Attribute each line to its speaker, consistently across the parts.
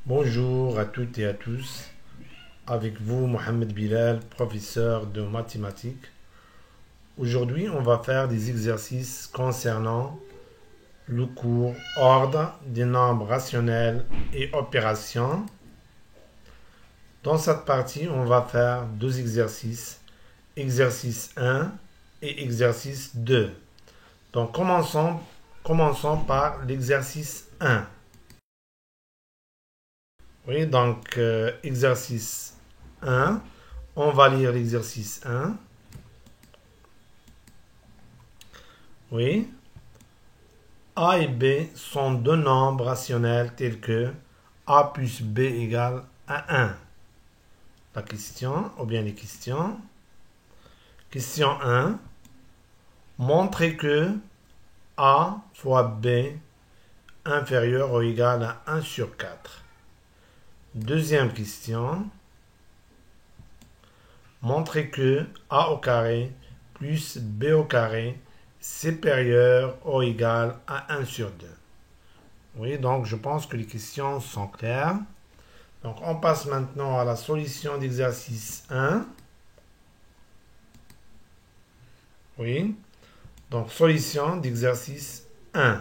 Speaker 1: Bonjour à toutes et à tous. Avec vous, Mohamed Bilal, professeur de mathématiques. Aujourd'hui, on va faire des exercices concernant le cours ordre des nombres rationnels et opérations. Dans cette partie, on va faire deux exercices, exercice 1 et exercice 2. Donc, commençons par l'exercice 1. Oui, donc exercice 1. On va lire l'exercice 1. Oui. A et B sont deux nombres rationnels tels que A plus B égale à 1. La question, ou bien les questions. Question 1. Montrez que A fois B inférieur ou égal à 1 sur 4. Deuxième question. Montrez que A au carré plus B au carré supérieur ou égal à 1 sur 2. Oui, donc je pense que les questions sont claires. Donc on passe maintenant à la solution d'exercice 1. Oui, donc solution d'exercice 1.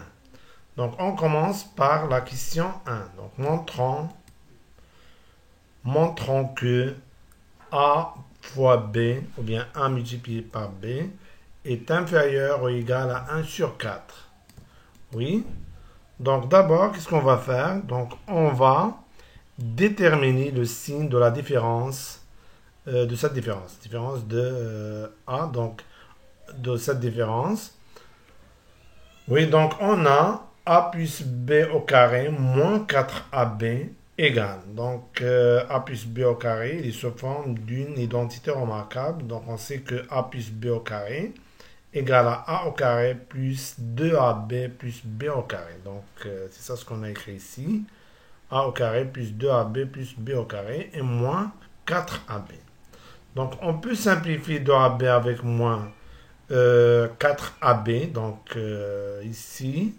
Speaker 1: Donc on commence par la question 1. Donc montrons que A fois B, ou bien A multiplié par B, est inférieur ou égal à 1 sur 4. Oui. Donc d'abord, qu'est-ce qu'on va faire? Donc on va déterminer le signe de la différence, de cette différence. Différence de A, donc de cette différence. Oui, donc on a A plus B au carré moins 4AB égale. Donc A plus B au carré, il se forme d'une identité remarquable. Donc on sait que A plus B au carré égale à A au carré plus 2AB plus B au carré. Donc c'est ça ce qu'on a écrit ici. A au carré plus 2AB plus B au carré et moins 4AB. Donc on peut simplifier 2AB avec moins 4AB. Donc ici,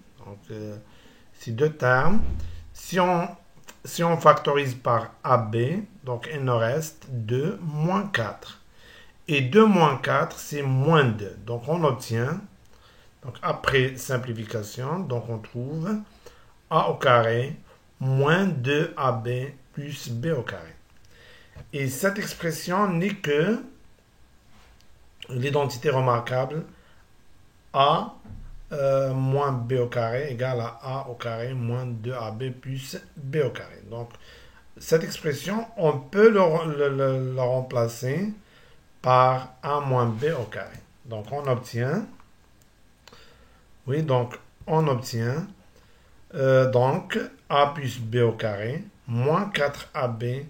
Speaker 1: ces deux termes. Si on factorise par AB, donc il nous reste 2 moins 4. Et 2 moins 4, c'est moins 2. Donc on obtient, donc après simplification, donc on trouve A au carré moins 2AB plus B au carré. Et cette expression n'est que l'identité remarquable A moins B au carré égale à A au carré moins 2AB plus B au carré. Donc cette expression, on peut la remplacer par A moins B au carré. Donc on obtient, oui, donc on obtient donc A plus B au carré moins 4AB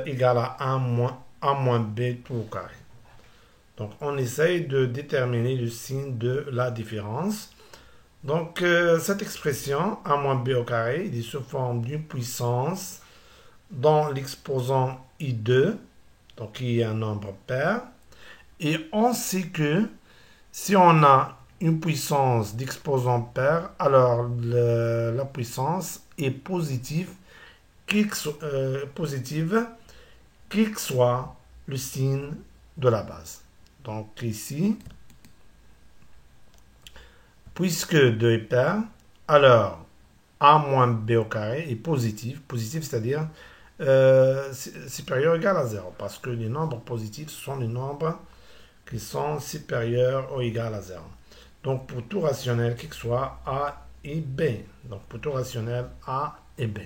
Speaker 1: égale à A moins B tout au carré. Donc on essaye de déterminer le signe de la différence. Donc cette expression A moins B au carré, il est sous forme d'une puissance dans l'exposant I2, donc qui est un nombre pair. Et on sait que si on a une puissance d'exposant pair, alors la puissance est positive, quel que soit le signe de la base. Donc ici, puisque 2 est pair, alors A moins B au carré est positif. Positif, c'est-à-dire supérieur ou égal à 0. Parce que les nombres positifs sont les nombres qui sont supérieurs ou égal à 0. Donc pour tout rationnel, quel que soit A et B. Donc pour tout rationnel, A et B.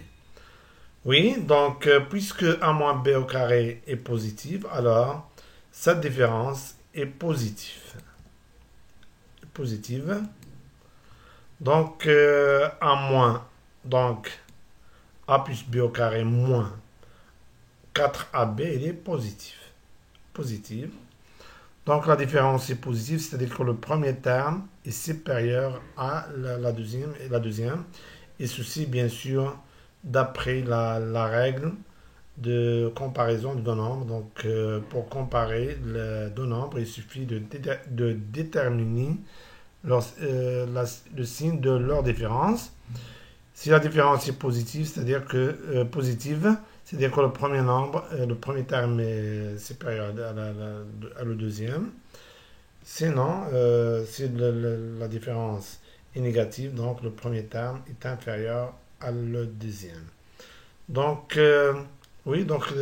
Speaker 1: Oui, donc puisque A moins B au carré est positif, alors cette différence est positive. Positive. Donc A moins, donc A plus B au carré moins 4AB, il est positif. Positif. Donc la différence est positive, c'est-à-dire que le premier terme est supérieur à la deuxième. Et ceci, bien sûr, d'après la règle de comparaison de deux nombres. Donc, pour comparer les deux nombres, il suffit de déterminer le signe de leur différence. Si la différence est positive, c'est-à-dire que c'est-à-dire que le premier nombre, le premier terme est supérieur à le deuxième. Sinon, si la différence est négative, donc le premier terme est inférieur à le deuxième. Donc, oui, donc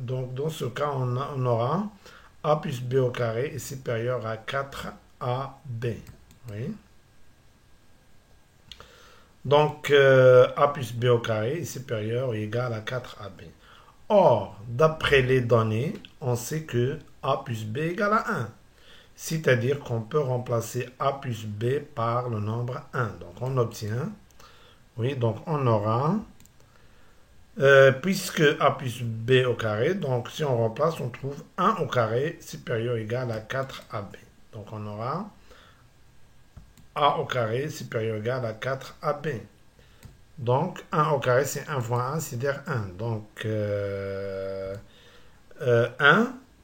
Speaker 1: dans ce cas, on aura a plus b au carré est supérieur à 4ab. Oui. Donc, a plus b au carré est supérieur ou égal à 4ab. Or, d'après les données, on sait que a plus b égale à 1. C'est-à-dire qu'on peut remplacer a plus b par le nombre 1. Donc, on obtient, oui, donc on aura, puisque a plus b au carré, donc si on remplace, on trouve 1 au carré supérieur ou égal à 4ab. Donc, on aura a au carré supérieur ou égal à 4ab. Donc, 1 au carré, c'est 1 fois 1, c'est-à-dire 1. Donc, 1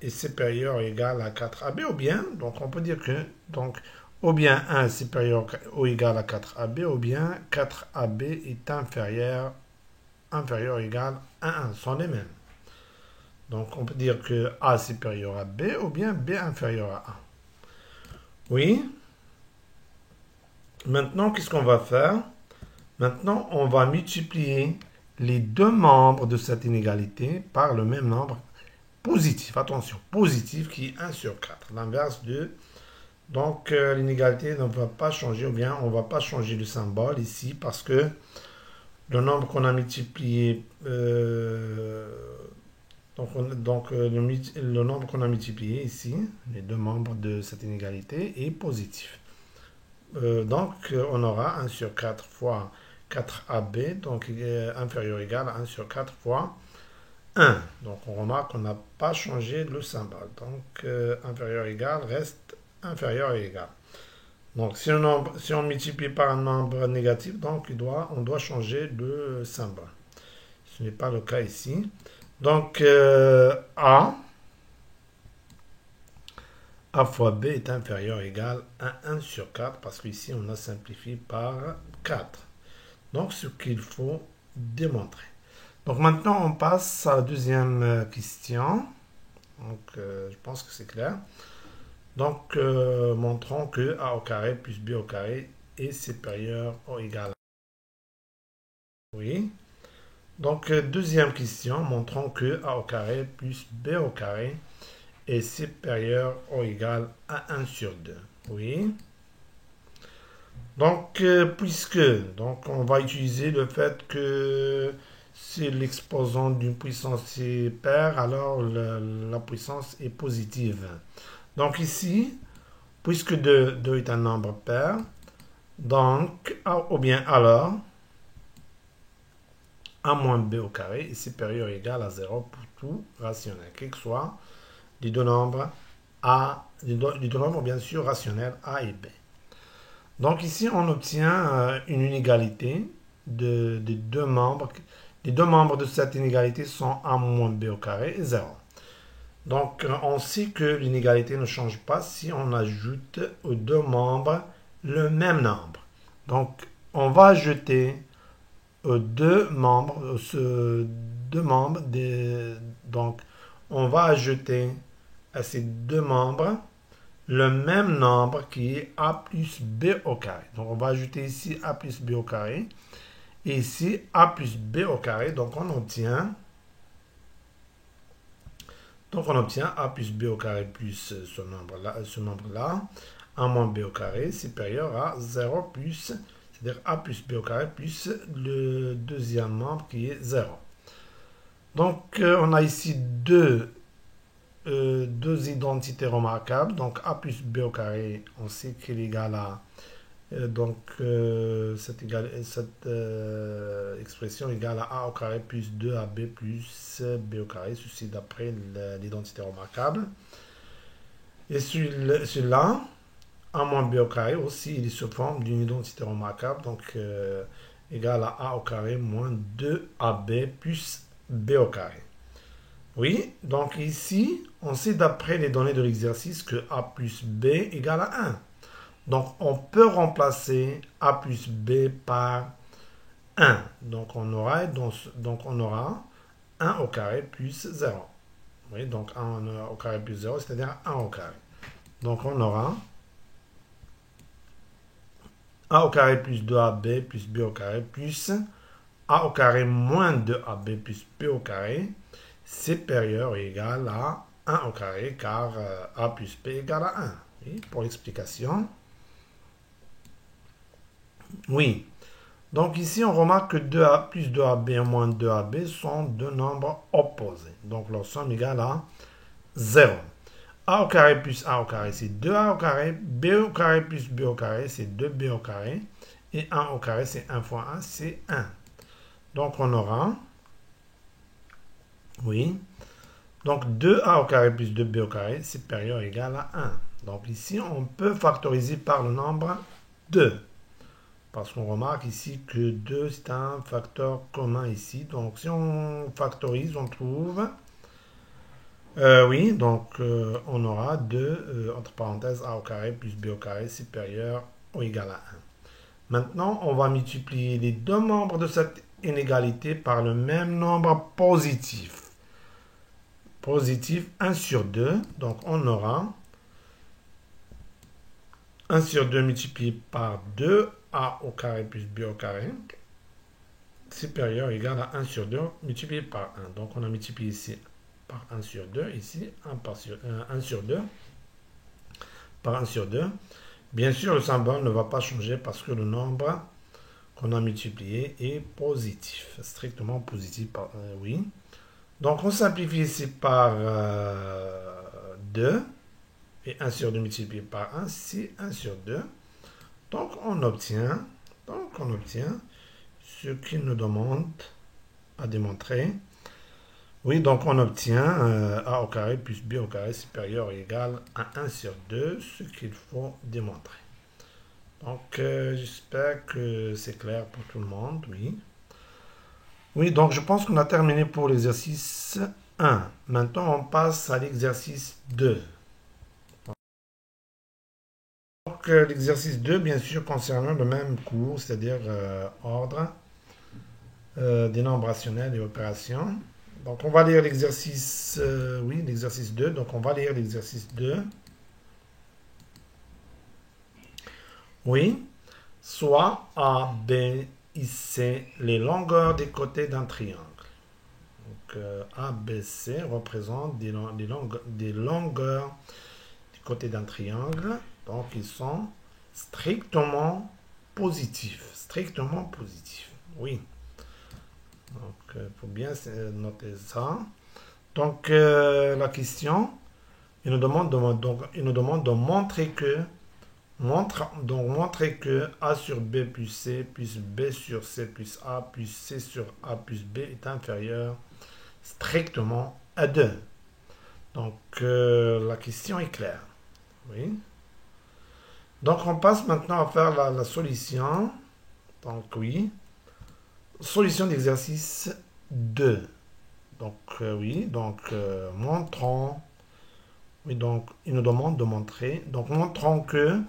Speaker 1: est supérieur ou égal à 4ab, ou bien, donc on peut dire que, donc, ou bien 1 est supérieur ou égal à 4ab, ou bien 4ab est inférieur ou égal à 1, sont les mêmes. Donc, on peut dire que a supérieur à b, ou bien b inférieur à 1. Oui. Maintenant, qu'est-ce qu'on va faire? Maintenant, on va multiplier les deux membres de cette inégalité par le même nombre positif. Attention, positif qui est 1 sur 4. L'inverse de... Donc, l'inégalité ne va pas changer, ou bien on ne va pas changer le symbole ici parce que le nombre qu'on a multiplié... le nombre qu'on a multiplié ici, les deux membres de cette inégalité, est positif. Donc, on aura 1 sur 4 fois 4ab, donc inférieur ou égal à 1 sur 4 fois 1. Donc, on remarque qu'on n'a pas changé le symbole. Donc, inférieur ou égal reste inférieur et égal. Donc, si on multiplie par un nombre négatif, donc on doit changer le symbole. Ce n'est pas le cas ici. Donc, A fois B est inférieur ou égal à 1 sur 4, parce qu'ici, on a simplifié par 4. Donc, ce qu'il faut démontrer. Donc, maintenant, on passe à la deuxième question. Donc, je pense que c'est clair. Donc, montrons que a au carré plus b au carré est supérieur ou égal à... Oui. Donc, deuxième question, montrons que a au carré plus b au carré est supérieur ou égal à 1 sur 2. Oui. Donc, donc, on va utiliser le fait que si l'exposant d'une puissance est pair, alors la puissance est positive. Donc ici, puisque 2 est un nombre pair, donc, ou bien alors, a moins b au carré est supérieur ou égal à 0 pour tout rationnel, quel que soit les deux nombres bien sûr rationnels a et b. Donc ici, on obtient une inégalité des deux membres. Les deux membres de cette inégalité sont a moins b au carré et 0. Donc, on sait que l'inégalité ne change pas si on ajoute aux deux membres le même nombre. Donc, on va ajouter aux deux membres, donc, on va ajouter à ces deux membres le même nombre qui est a plus b au carré. Donc, on va ajouter ici a plus b au carré et ici a plus b au carré. Donc, on obtient a plus b au carré plus ce nombre-là, a moins b au carré supérieur à 0 plus, c'est-à-dire a plus b au carré plus le deuxième membre qui est 0. Donc, on a ici deux identités remarquables. Donc, a plus b au carré, on sait qu'il est égal à... cette expression égale à a au carré plus 2ab plus b au carré, ceci d'après l'identité remarquable. Et celui-là, a moins b au carré aussi, il est sous forme d'une identité remarquable, donc égal à a au carré moins 2ab plus b au carré. Oui, donc ici, on sait d'après les données de l'exercice que a plus b égale à 1. Donc, on peut remplacer a plus b par 1. Donc on aura 1 au carré plus 0. Oui, donc 1 au carré plus 0, c'est-à-dire 1 au carré. Donc on aura a au carré plus 2ab plus b au carré plus a au carré moins 2ab plus b au carré supérieur ou égal à 1 au carré car a plus b égale à 1. Oui, pour l'explication. Oui. Donc ici, on remarque que 2a plus 2ab et moins 2ab sont deux nombres opposés. Donc leur somme égale à 0. A au carré plus A au carré, c'est 2A au carré. B au carré plus B au carré, c'est 2B au carré. Et 1 au carré, c'est 1 fois 1, c'est 1. Donc on aura, oui, donc 2A au carré plus 2B au carré, supérieur ou égal à 1. Donc ici, on peut factoriser par le nombre 2. Parce qu'on remarque ici que 2, c'est un facteur commun ici. Donc si on factorise, on trouve... oui, donc on aura 2, entre parenthèses, a au carré plus b au carré supérieur ou égal à 1. Maintenant, on va multiplier les deux membres de cette inégalité par le même nombre positif. Positif 1 sur 2. Donc on aura 1 sur 2 multiplié par 2a au carré plus b au carré supérieur ou égal à 1 sur 2 multiplié par 1. Donc on a multiplié ici par 1 sur 2, ici 1 sur 2 par 1 sur 2. Bien sûr, le symbole ne va pas changer parce que le nombre qu'on a multiplié est positif, strictement positif, oui. Donc on simplifie ici par 2, et 1 sur 2 multiplié par 1, c'est 1 sur 2. Donc on obtient ce qu'il nous demande à démontrer. Oui, donc on obtient a au carré plus b au carré supérieur ou égal à 1 sur 2, ce qu'il faut démontrer. Donc j'espère que c'est clair pour tout le monde, oui. Oui, donc je pense qu'on a terminé pour l'exercice 1. Maintenant, on passe à l'exercice 2. Donc l'exercice 2, bien sûr, concernant le même cours, c'est-à-dire ordre des nombres rationnels et opérations. Donc on va lire l'exercice, oui, l'exercice 2. Donc on va lire l'exercice 2. Oui, soit A, B, I, C, les longueurs des côtés d'un triangle. Donc A, B, C représentent des longueurs des côtés d'un triangle. Donc ils sont strictement positifs. Strictement positifs, oui. Donc il faut bien noter ça. Donc la question, il nous demande de montrer que A sur B plus C plus B sur C plus A plus C sur A plus B est inférieur strictement à 2. Donc la question est claire. Oui. Donc on passe maintenant à faire la solution. Donc oui. Solution d'exercice 2. Donc oui, donc montrons. Oui, donc il nous demande de montrer. Donc montrons que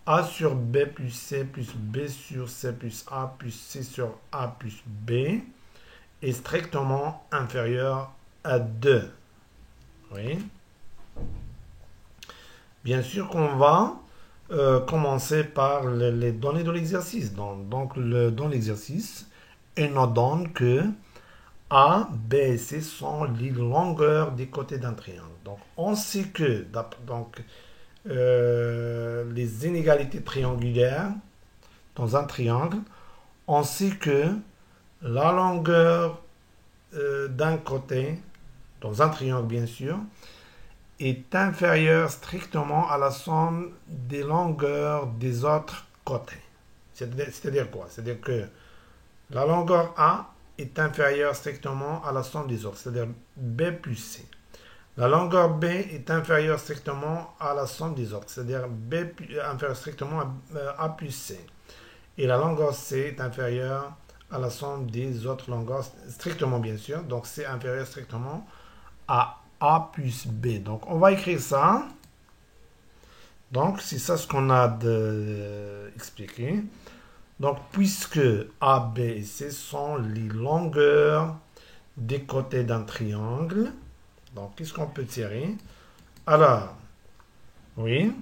Speaker 1: A sur B plus C plus B sur C plus A plus C sur A plus B est strictement inférieur à 2. Oui. Bien sûr qu'on va commencer par les données de l'exercice. Donc dans l'exercice, il nous donne que A, B et C sont les longueurs des côtés d'un triangle. Donc on sait que les inégalités triangulaires dans un triangle, on sait que la longueur d'un côté, dans un triangle bien sûr, est inférieure strictement à la somme des longueurs des autres côtés. C'est-à-dire quoi? C'est-à-dire que la longueur A est inférieure strictement à la somme des autres, c'est-à-dire B plus C. La longueur B est inférieure strictement à la somme des autres, c'est-à-dire B inférieure strictement à A plus C. Et la longueur C est inférieure à la somme des autres longueurs, strictement bien sûr, donc C inférieur strictement à A plus B. Donc on va écrire ça. Donc c'est ça ce qu'on a expliqué. Donc, puisque A, B et C sont les longueurs des côtés d'un triangle, donc qu'est-ce qu'on peut tirer? Alors, oui,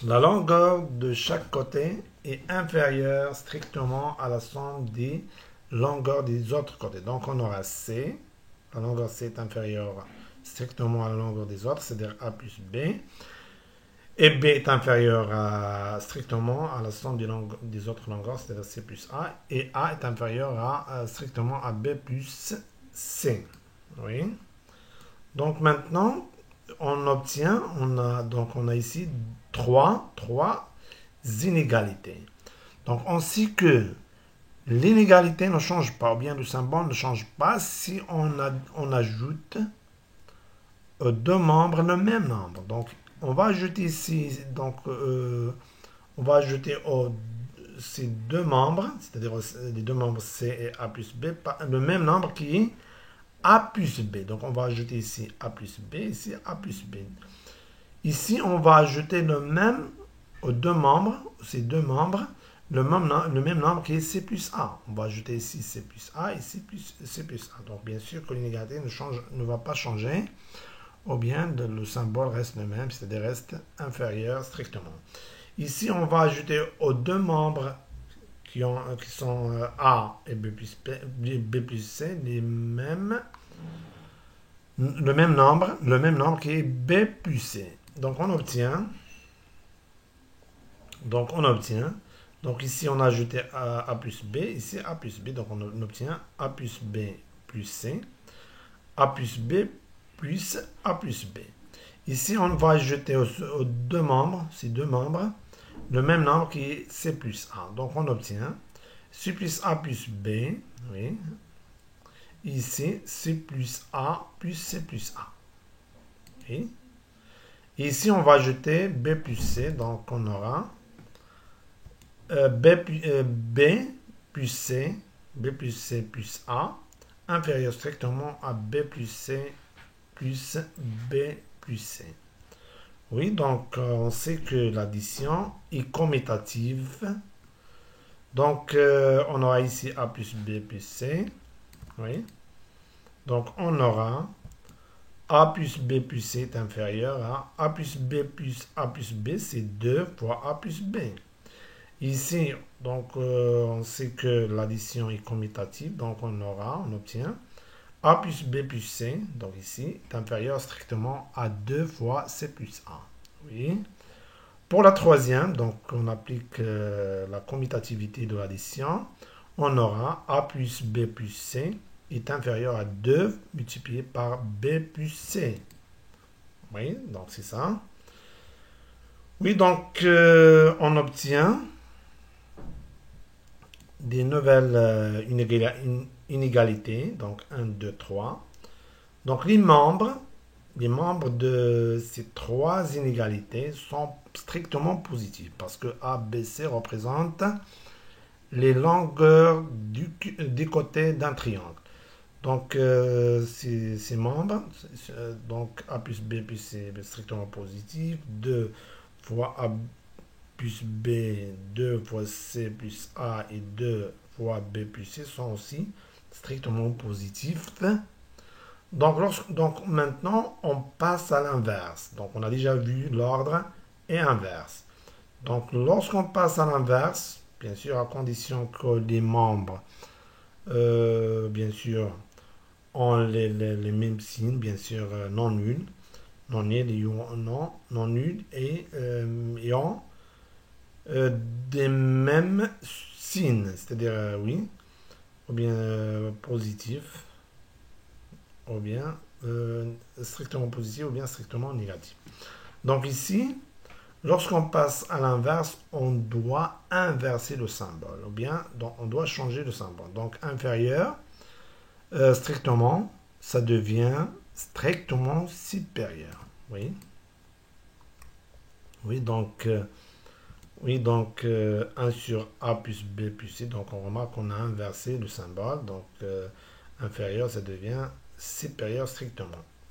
Speaker 1: la longueur de chaque côté est inférieure strictement à la somme des longueurs des autres côtés. Donc, on aura C, la longueur C est inférieure strictement à la longueur des autres, c'est-à-dire A plus B. Et B est inférieur strictement à la somme des autres longueurs, c'est-à-dire C plus A. Et A est inférieur strictement à B plus C. Oui. Donc maintenant, on obtient, on a ici trois inégalités. Donc on sait que l'inégalité ne change pas, ou bien le symbole ne change pas si on ajoute deux membres le même nombre. Donc on va ajouter ici, on va ajouter ces deux membres, c'est-à-dire les deux membres C et A plus B, le même nombre qui est A plus B. Donc on va ajouter ici A plus B, ici A plus B. Ici, on va ajouter le même aux deux membres, ces deux membres, le même nombre qui est C plus A. On va ajouter ici C plus A, ici C plus A. Donc bien sûr que l'inégalité ne va pas changer, ou bien le symbole reste le même, c'est-à-dire reste inférieur strictement. Ici, on va ajouter aux deux membres qui sont A et B plus C le même nombre qui est B plus C. Donc on obtient, donc ici on a ajouté A plus B, ici A plus B, donc on obtient A plus B plus C, A plus B plus A plus B. Ici on va ajouter aux deux membres, ces deux membres, le même nombre qui est C plus A. Donc on obtient C plus A plus B, oui. Ici, C plus A plus C plus A. Oui. Ici, on va ajouter B plus C. Donc on aura B plus C, B plus C plus A, inférieur strictement à B plus C plus B plus C. Oui, donc on sait que l'addition est commutative. Donc on aura ici A plus B plus C. Oui. Donc on aura A plus B plus C est inférieur à A plus B plus A plus B, c'est 2 fois A plus B. Ici, donc on sait que l'addition est commutative, donc on obtient A plus B plus C, donc ici, est inférieur strictement à 2 fois C plus A. Oui. Pour la troisième, donc on applique la commutativité de l'addition, on aura A plus B plus C est inférieur à 2 multiplié par B plus C. Oui, donc c'est ça. Oui, donc on obtient des nouvelles inégalités, donc 1, 2, 3. Donc les membres de ces trois inégalités sont strictement positifs parce que A, B, C représentent les longueurs des côtés d'un triangle. Donc ces membres, donc A plus B plus C est strictement positif, 2 fois A plus B, 2 fois C plus A et 2 fois B plus C sont aussi strictement positifs. Donc maintenant, on passe à l'inverse. Donc on a déjà vu l'ordre et inverse. Donc lorsqu'on passe à l'inverse, bien sûr à condition que les membres, bien sûr, ont les mêmes signes, bien sûr non nuls, non nuls et non nuls et ont des mêmes signes, c'est-à-dire oui, ou bien positif, ou bien strictement positif, ou bien strictement négatif. Donc ici, lorsqu'on passe à l'inverse, on doit inverser le symbole, ou bien donc, on doit changer le symbole. Donc inférieur, strictement, ça devient strictement supérieur. Oui. Oui, donc, 1 sur A plus B plus C. Donc on remarque qu'on a inversé le symbole. Donc inférieur, ça devient supérieur strictement.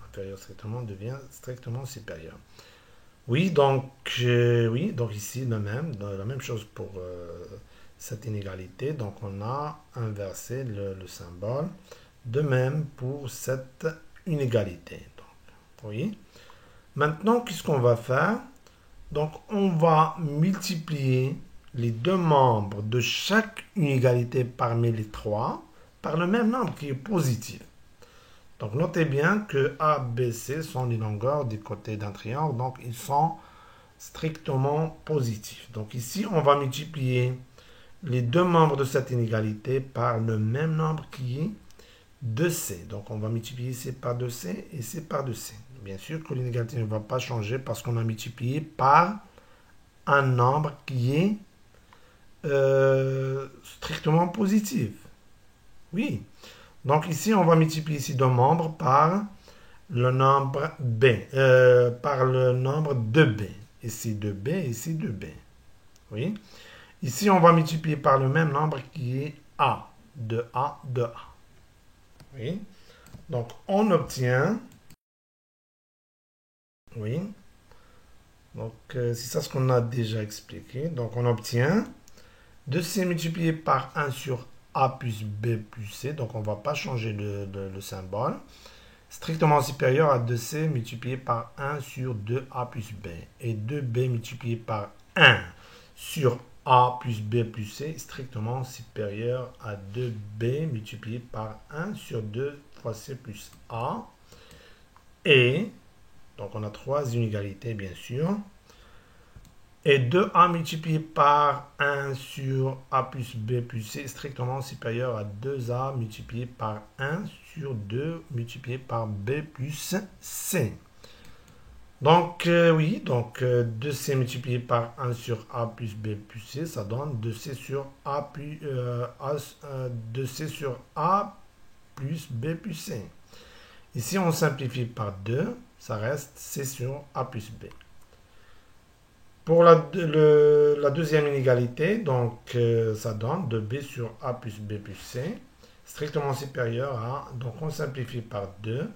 Speaker 1: Inférieur strictement devient strictement supérieur. Oui, donc ici, la même chose pour cette inégalité. Donc, on a inversé le symbole. De même pour cette inégalité. Donc, oui. Maintenant, qu'est-ce qu'on va faire? Donc, on va multiplier les deux membres de chaque inégalité parmi les trois par le même nombre qui est positif. Donc, notez bien que A, B, C sont les longueurs des côtés d'un triangle, donc ils sont strictement positifs. Donc, ici, on va multiplier les deux membres de cette inégalité par le même nombre qui est 2C. Donc, on va multiplier C par 2C et C par 2C. Bien sûr que l'inégalité ne va pas changer parce qu'on a multiplié par un nombre qui est strictement positif. Oui. Donc ici, on va multiplier ces deux membres par le nombre B, par le nombre de B. Ici 2B, ici 2B. Oui. Ici, on va multiplier par le même nombre qui est A, de A, de A. Oui. Donc, on obtient, oui, donc c'est ça ce qu'on a déjà expliqué. Donc, on obtient 2C multiplié par 1 sur A plus B plus C. Donc, on ne va pas changer le symbole. Strictement supérieur à 2C multiplié par 1 sur 2A plus B. Et 2B multiplié par 1 sur A plus B plus C, strictement supérieur à 2B multiplié par 1 sur 2 fois C plus A. Et, donc on a trois inégalités bien sûr. Et 2A multiplié par 1 sur A plus B plus C est strictement supérieur à 2A multiplié par 1 sur 2 multiplié par B plus C. Donc, oui, donc 2C multiplié par 1 sur A plus B plus C, ça donne 2C sur A plus, 2C sur A plus B plus C. Ici, on simplifie par 2, ça reste C sur A plus B. Pour la deuxième inégalité, donc ça donne 2B sur A plus B plus C, strictement supérieur à, donc on simplifie par 2,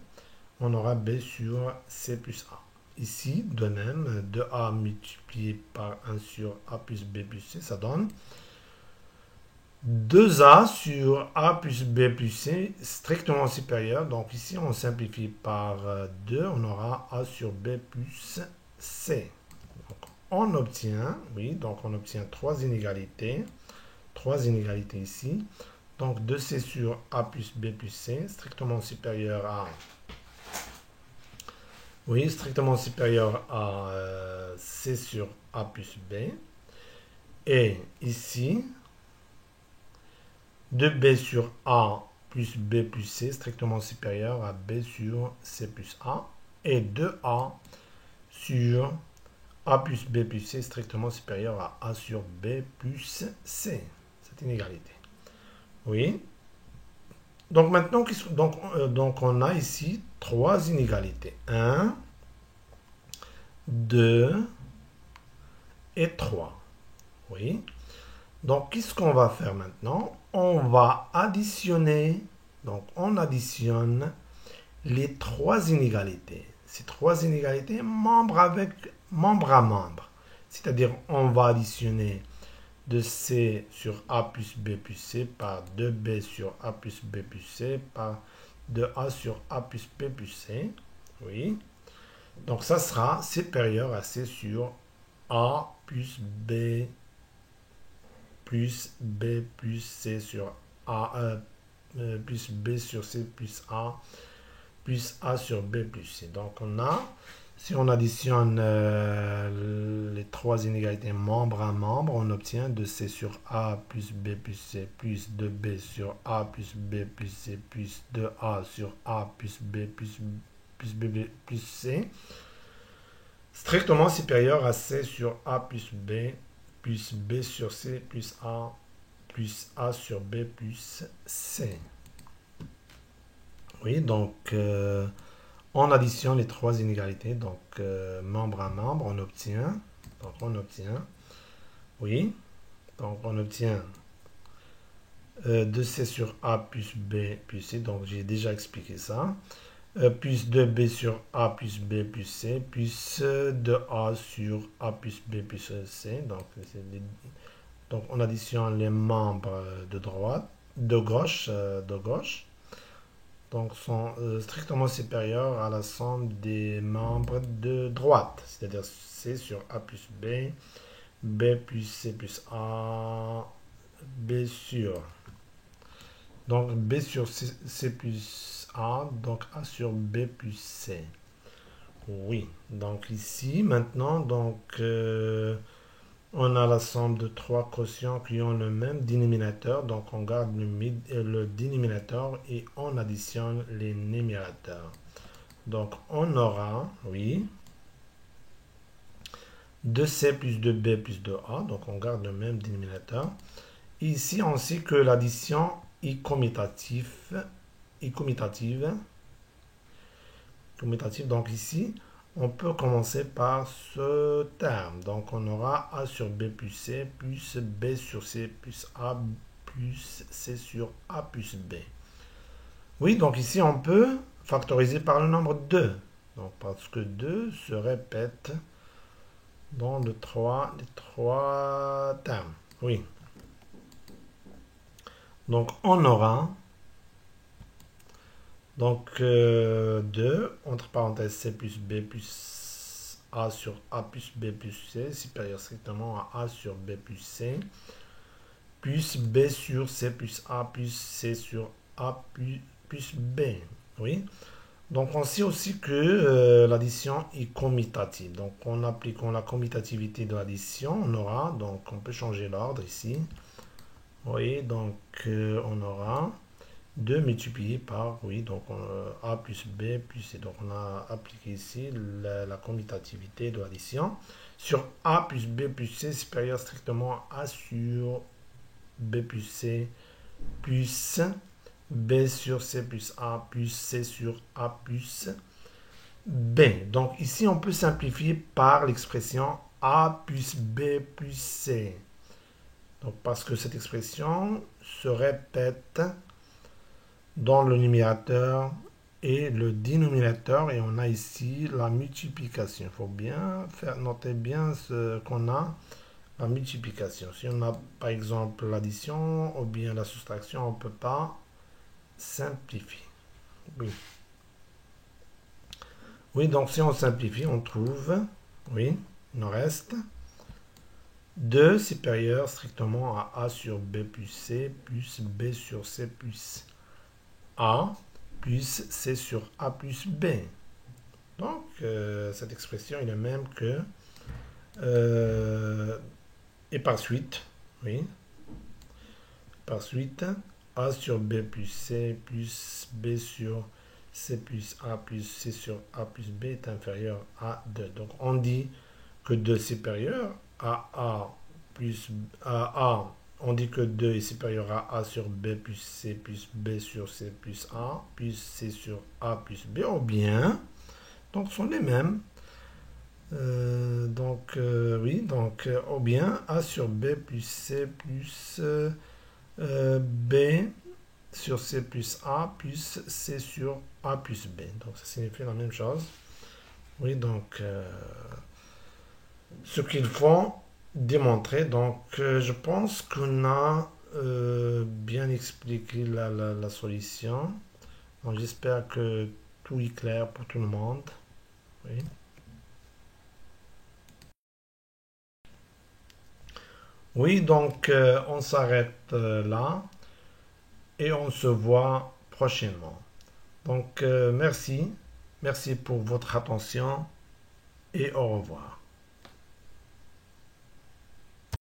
Speaker 1: on aura B sur C plus A. Ici, de même, 2A multiplié par 1 sur A plus B plus C, ça donne 2A sur A plus B plus C, strictement supérieur. Donc ici, on simplifie par 2, on aura A sur B plus C. Donc, on obtient, oui, donc on obtient trois inégalités ici. Donc 2C sur A plus B plus C, strictement supérieur à, oui, strictement supérieur à C sur A plus B. Et ici, 2B sur A plus B plus C, strictement supérieur à B sur C plus A. Et 2A sur A plus B plus C, strictement supérieur à A sur B plus C. Cette inégalité. Oui. Donc maintenant, donc on a ici trois inégalités. 1, 2 et 3. Oui. Donc, qu'est-ce qu'on va faire maintenant? On va additionner. Donc, on additionne les trois inégalités. Ces trois inégalités, membre à membre. C'est-à-dire, on va additionner de C sur A plus B plus C par 2B sur A plus B plus C par 2A sur A plus B plus C. Oui. Donc, ça sera supérieur à C sur A plus B plus B plus C sur A plus B sur C plus A sur B plus C. Donc on a, si on additionne les trois inégalités membre à membre, on obtient de C sur A plus B plus C plus 2B sur A plus B plus C plus 2A sur A plus B plus B plus C, strictement supérieur à C sur A plus B sur C plus A sur B plus C. Oui, donc on additionne les trois inégalités, donc membre à membre, oui, donc on obtient 2C sur A plus B plus C, donc j'ai déjà expliqué ça. plus 2b sur a plus b plus c, plus 2a sur a plus b plus c. Donc on additionne les membres de droite, de gauche, donc sont strictement supérieurs à la somme des membres de droite, c'est-à-dire c sur a plus b, b plus c plus a, b sur. Donc b sur c plus a, donc a sur b plus c. Oui, donc ici maintenant, donc on a la somme de trois quotients qui ont le même dénominateur, donc on garde le dénominateur et on additionne les numérateurs. Donc on aura, oui, 2c plus 2b plus 2a, donc on garde le même dénominateur. Ici on sait que l'addition est commutative, donc ici on peut commencer par ce terme. Donc on aura a sur b plus c plus b sur c plus a plus c sur a plus b. Oui, donc ici on peut factoriser par le nombre 2. Donc parce que 2 se répète dans les trois termes. Oui. Donc on aura donc 2 entre parenthèses c plus b plus a sur a plus b plus c supérieur strictement à a sur b plus c plus b sur c plus a plus c sur a plus b. Oui. Donc on sait aussi que l'addition est commutative. Donc en appliquant la commutativité de l'addition, on aura, donc on peut changer l'ordre ici. Oui, donc on aura 2 multiplié par, oui, donc a plus b plus c. Donc on a appliqué ici la commutativité de l'addition sur a plus b plus c supérieur strictement à a sur b plus c plus b sur c plus a plus c sur a plus b. Donc ici on peut simplifier par l'expression a plus b plus c. Donc parce que cette expression se répète dans le numérateur et le dénominateur et on a ici la multiplication. Il faut bien noter bien ce qu'on a, la multiplication. Si on a par exemple l'addition ou bien la soustraction, on ne peut pas simplifier. Oui. Oui, donc si on simplifie, on trouve, oui, il nous reste 2 supérieur strictement à a sur b plus c plus b sur c plus a plus c sur a plus b. Donc, cette expression est la même que et par suite, oui, par suite, a sur b plus c plus b sur c plus a plus c sur a plus b est inférieur à 2. Donc, on dit que 2 est supérieur à a plus à a. On dit que 2 est supérieur à a sur b plus b sur c plus a plus c sur a plus b, ou bien, donc sont les mêmes. Oui, donc ou bien a sur b plus c plus b sur c plus a plus c sur a plus b. Donc ça signifie la même chose. Oui, donc ce qu'il faut démontrer. Donc je pense qu'on a bien expliqué la solution. Donc j'espère que tout est clair pour tout le monde. Oui. Oui, donc on s'arrête là et on se voit prochainement. Donc merci pour votre attention et au revoir.